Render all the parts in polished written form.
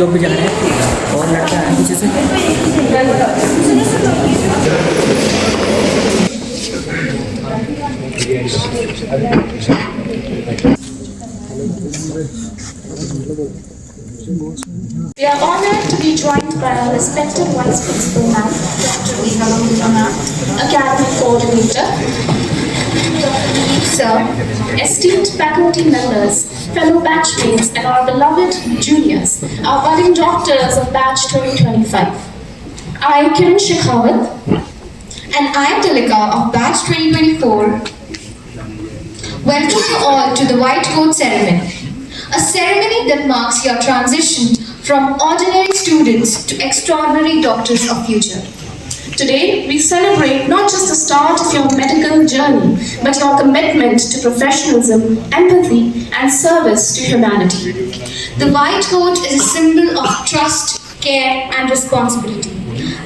लोग भी जा रहे हैं और लड़का है पीछे से। We are honored to be joined by our respected Vice Principal Ma'am, Dr. Rina Mangana, Academic Coordinator, Sir, esteemed faculty members, fellow batchmates, and our beloved juniors, our budding doctors of batch 2025. I am Kiran Shekhawat, And I am Talika of batch 2024. Welcome you all to the White Coat Ceremony, a ceremony that marks your transition from ordinary students to extraordinary doctors of future. Today, we celebrate not just the start of your medical journey, but your commitment to professionalism, empathy, and service to humanity. The white coat is a symbol of trust, care, and responsibility.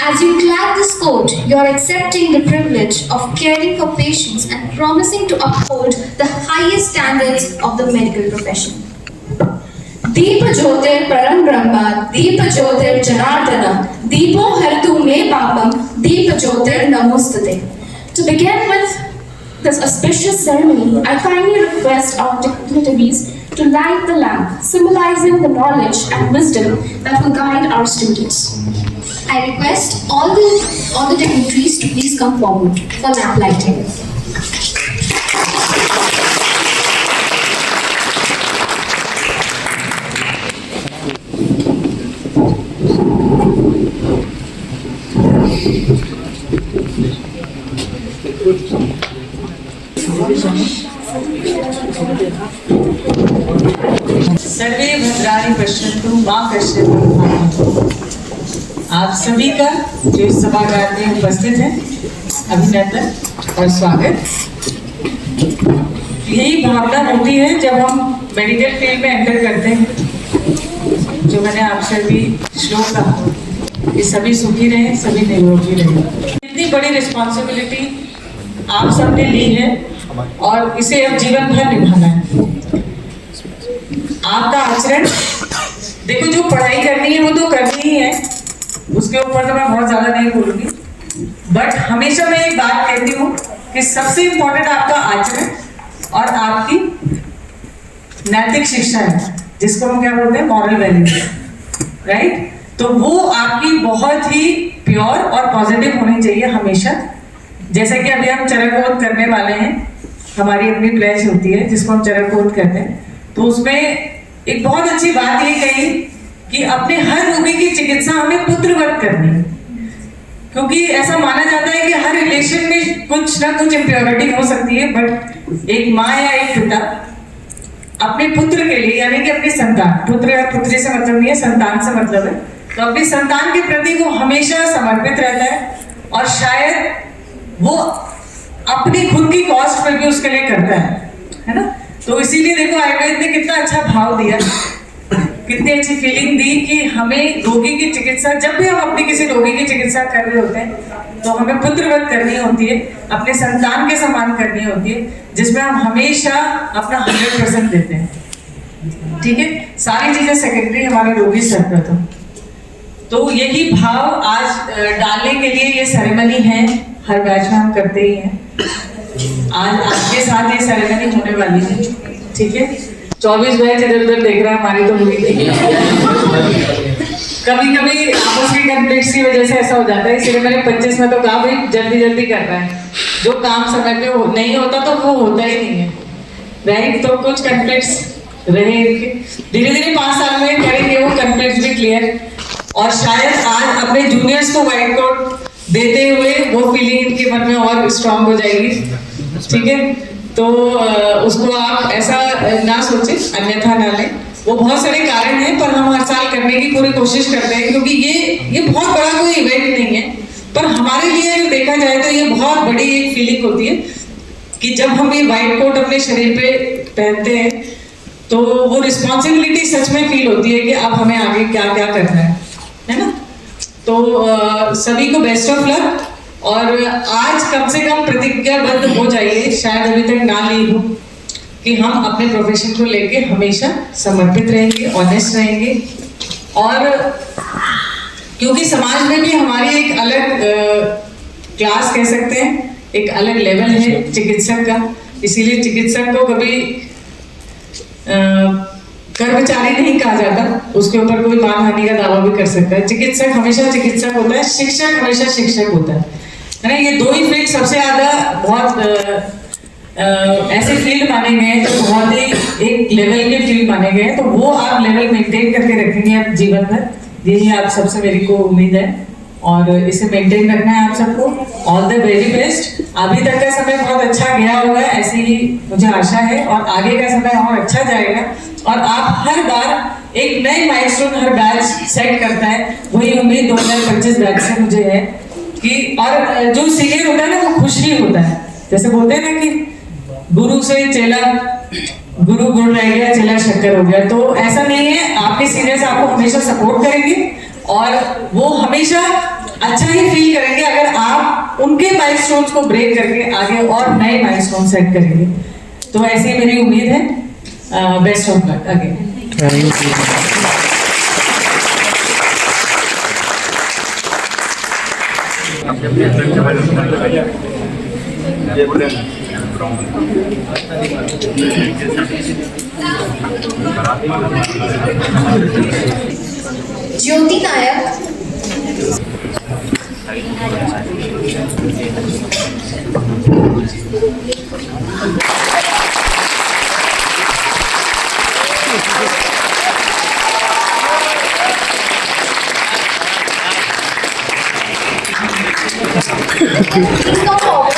As you clad this coat, you are accepting the privilege of caring for patients and promising to uphold the highest standards of the medical profession. Deep Jyotir Param Brahma, Deep Jyotir Janardana, Deepo Hartu Me Papam, Deep Jyotir Namostate. To begin with this auspicious ceremony, I kindly request our dignitaries to light the lamp, symbolizing the knowledge and wisdom that will guide our students. I request all the dignitaries to please come forward for lamp lighting. सर्वे भद्राणि पश्यन्तु मां कश्चित्। आप सभी का जो इस सभागार में उपस्थित है अभिनंदन और स्वागत। यही भावना होती है जब हम मेडिकल फील्ड में एंटर करते हैं, जो मैंने आपसे भी श्लोक कहा कि सभी सुखी रहें, सभी निरोगी रहें। इतनी बड़ी रिस्पॉन्सिबिलिटी आप सबने ली है और इसे अब जीवन भर निभाना है। आपका आचरण देखो, जो पढ़ाई करनी है वो तो करनी ही है, उसके ऊपर तो मैं बहुत ज्यादा नहीं बोलूंगी, बट हमेशा मैं एक बात कहती हूँ कि सबसे इम्पोर्टेंट आपका आचरण और आपकी नैतिक शिक्षा है, जिसको हम क्या बोलते हैं, मॉरल वैल्यूज, राइट। तो वो आपकी बहुत ही प्योर और पॉजिटिव होनी चाहिए हमेशा। जैसे कि अभी हम चरक ओथ करने वाले हैं, हमारी अपनी प्लेज होती है जिसको हम चरक ओथ करते हैं, तो उसमें एक बहुत अच्छी बात ये कही कि अपने हर रोगी की चिकित्सा हमें पुत्रवत करनी है, क्योंकि ऐसा माना जाता है कि हर रिलेशन में कुछ ना कुछ इम्प्योरिटी हो सकती है, बट एक माँ या एक पिता अपने पुत्र के लिए, यानी कि अपनी संतान, पुत्र या पुत्री से मतलब नहीं है, संतान से मतलब है, तो अपनी संतान के प्रति वो हमेशा समर्पित रहता है और शायद वो अपनी खुद की कॉस्ट पर भी उसके लिए करता है ना। तो इसीलिए देखो आयुर्वेद ने कितना अच्छा भाव दिया, कितनी अच्छी फीलिंग दी कि हमें रोगी की चिकित्सा, जब भी हम अपनी किसी रोगी की चिकित्सा कर रहे होते हैं तो हमें पुत्रवत करनी होती है, अपने संतान के समान करनी होती है, जिसमें हम हमेशा अपना 100% देते हैं। ठीक है, सारी चीजें सेकेंडरी, हमारे रोगी सर्वप्रथम। तो यही भाव आज डालने के लिए ये सेरेमनी है, हर बैच में हम करते ही हैं। आज आपके साथ ये सेरेमनी होने वाली है, ठीक है। 24 बैच इधर उधर देख रहे हैं, हमारी तो हुई थी। कभी कभी आपस की कॉन्फ्लिक्ट्स की वजह से ऐसा हो जाता है, इसलिए मैंने 25 में तो कहा भाई जल्दी जल्दी कर रहा है, जो काम समय पे नहीं होता तो वो होता ही नहीं है, राइट। तो कुछ कॉन्फ्लिक्ट्स रहे, धीरे धीरे 5 साल में करेंगे वो कॉन्फ्लिक्ट्स भी क्लियर, और शायद आज अपने जूनियर्स को व्हाइट कोट देते हुए वो फीलिंग इनके मन में और स्ट्रांग हो जाएगी, ठीक है। तो उसको आप ऐसा ना सोचें, अन्यथा ना लें। वो बहुत सारे कारण हैं, पर हम हर साल करने की पूरी कोशिश करते हैं, क्योंकि ये बहुत बड़ा कोई इवेंट नहीं है, पर हमारे लिए अगर देखा जाए तो ये बहुत बड़ी एक फीलिंग होती है कि जब हम ये व्हाइट कोट अपने शरीर पे पहनते हैं तो वो रिस्पॉन्सिबिलिटी सच में फील होती है कि अब हमें आगे क्या क्या करना है ना। तो सभी को बेस्ट ऑफ लक, और आज कम से कम प्रतिज्ञाबद्ध हो जाइए, शायद अभी तक ना ली हो, कि हम अपने प्रोफेशन को लेके हमेशा समर्पित रहेंगे, ऑनेस्ट रहेंगे, और क्योंकि समाज में भी हमारी एक अलग क्लास कह सकते हैं, एक अलग लेवल है चिकित्सक का, इसीलिए चिकित्सक को कभी कर्मचारी नहीं कहा जाता, उसके ऊपर कोई मानहानि का दावा भी कर सकता है। चिकित्सक हमेशा चिकित्सक होता है, शिक्षक हमेशा शिक्षक होता है ना। ये दो ही फील्ड सबसे ज्यादा बहुत ऐसे फील्ड माने गए हैं जो बहुत ही एक लेवल के फील्ड माने गए हैं, तो वो आप लेवल मेंटेन करके रखेंगे आप जीवन भर, यही आप सबसे मेरी को उम्मीद है और इसे मेंटेन रखना है आप सबको। All the very best. अभी तक का समय बहुत अच्छा गया होगा, ऐसी ही मुझे आशा है, और आगे का समय और अच्छा जाएगा और आप हर बार एक नए माइलस्टोन हर बैच सेट करता है, वही उम्मीद 2025 बैच से मुझे है कि, और जो सीनियर होता है ना वो खुश ही होता है, जैसे बोलते हैं ना कि गुरु से चेला, गुरु गुड़ रह गया चेला शक्कर हो गया, तो ऐसा नहीं है। आपके सीनियर्स आपको हमेशा सपोर्ट करेंगे और वो हमेशा अच्छा ही फील करेंगे अगर आप उनके माइलस्टोन्स को ब्रेक करके आगे और नए माइलस्टोन सेट करेंगे। तो ऐसी मेरी उम्मीद है। Best of luck again. Jyoti Nayak,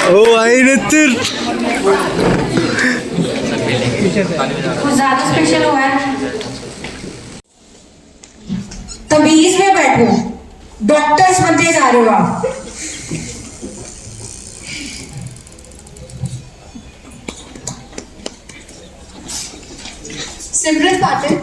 ओ आई नितिन कुछ ज्यादा स्पेशल हुआ है। तमीज में बैठो, डॉक्टर्स बनते जा रहे हो आप। सिमरन पाटिल,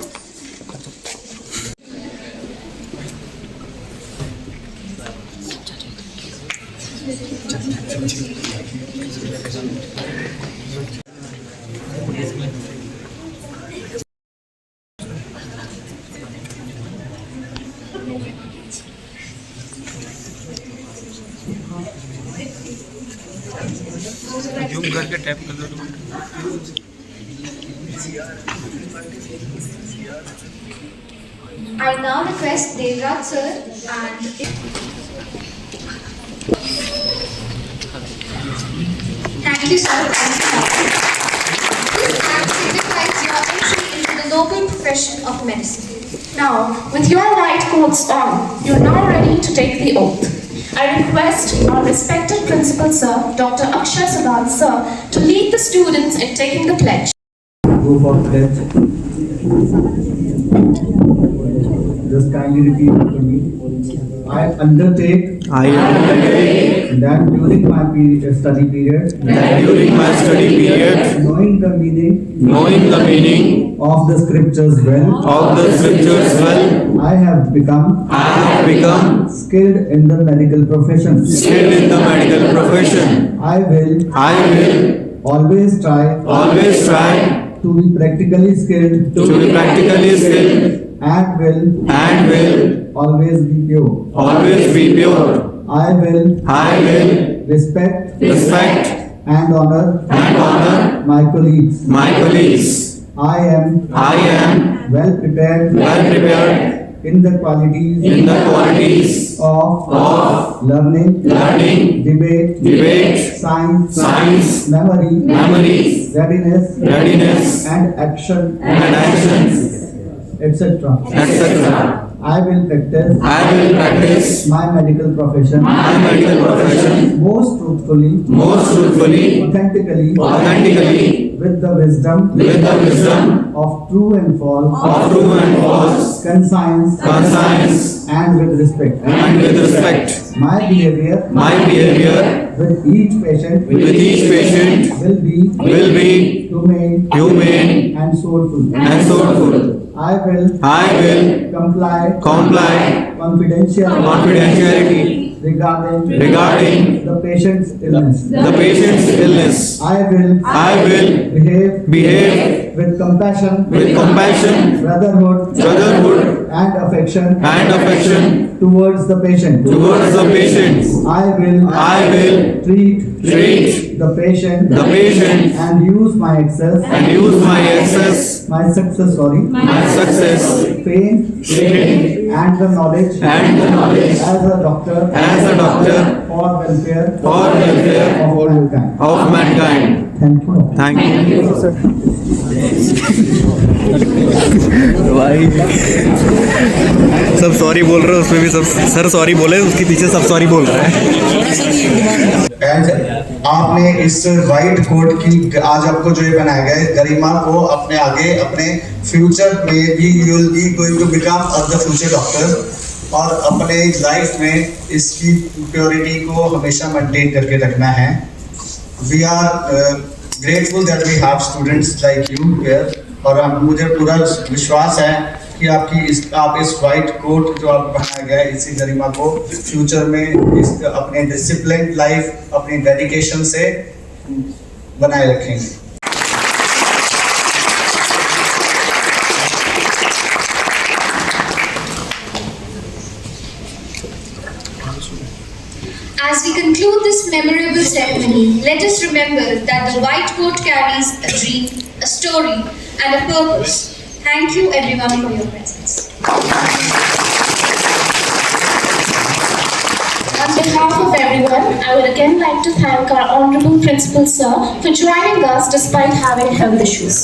जूम करके टैप कर दो। I now request Devraj sir and thank you sir. This act signifies your entry into the noble profession of medicine. Now, with your white coats on, you're now ready to take the oath. I request our respected principal sir, Dr. Akshay Sadal sir, to lead the students in taking the pledge. Proof of pledge. Just kindly repeat after me. I undertake that during my study period, knowing the meaning of the scriptures well, I have become skilled in the medical profession. I will always try to be practically skilled and will always be pure. I will respect and honor my colleagues. I am well prepared in the qualities of learning, debate, science, memory, readiness, and action, etc. I will practice my medical profession most truthfully, authentically, with the wisdom of true and false, conscience, and with respect. My behavior with each patient will be humane and soulful. I will comply confidentiality regarding the patient's illness. I will behave with compassion, brotherhood, and affection towards the patient. I will treat the patient and use my success, fame, and the knowledge as a doctor for welfare of mankind. Thank you. Thank you भाई सब sorry बोल रहे हैं, उसमें भी सब sir sorry बोले, उसके पीछे सब सॉरी बोल रहे हैं। एंड आपने इस वाइट कोट की आज आपको जो ये बनाया गया है गरिमा को अपने आगे अपने फ्यूचर में भी you will be going to become the future doctor और अपने लाइफ में इसकी प्योरिटी को हमेशा मेंटेन करके रखना है। We are grateful that we have students like you here और मुझे पूरा विश्वास है कि आप इस वाइट कोट जो आप बनाया गया है इसी गरिमा को फ्यूचर में इस अपने डिसिप्लिन लाइफ अपनी डेडिकेशन से बनाए रखेंगे। As we conclude this memorable ceremony, let us remember that the white coat carries a dream, a story, and a purpose. Thank you everyone for your presence. On behalf of everyone, I would again like to thank our Honorable Principal Sir for joining us despite having health issues.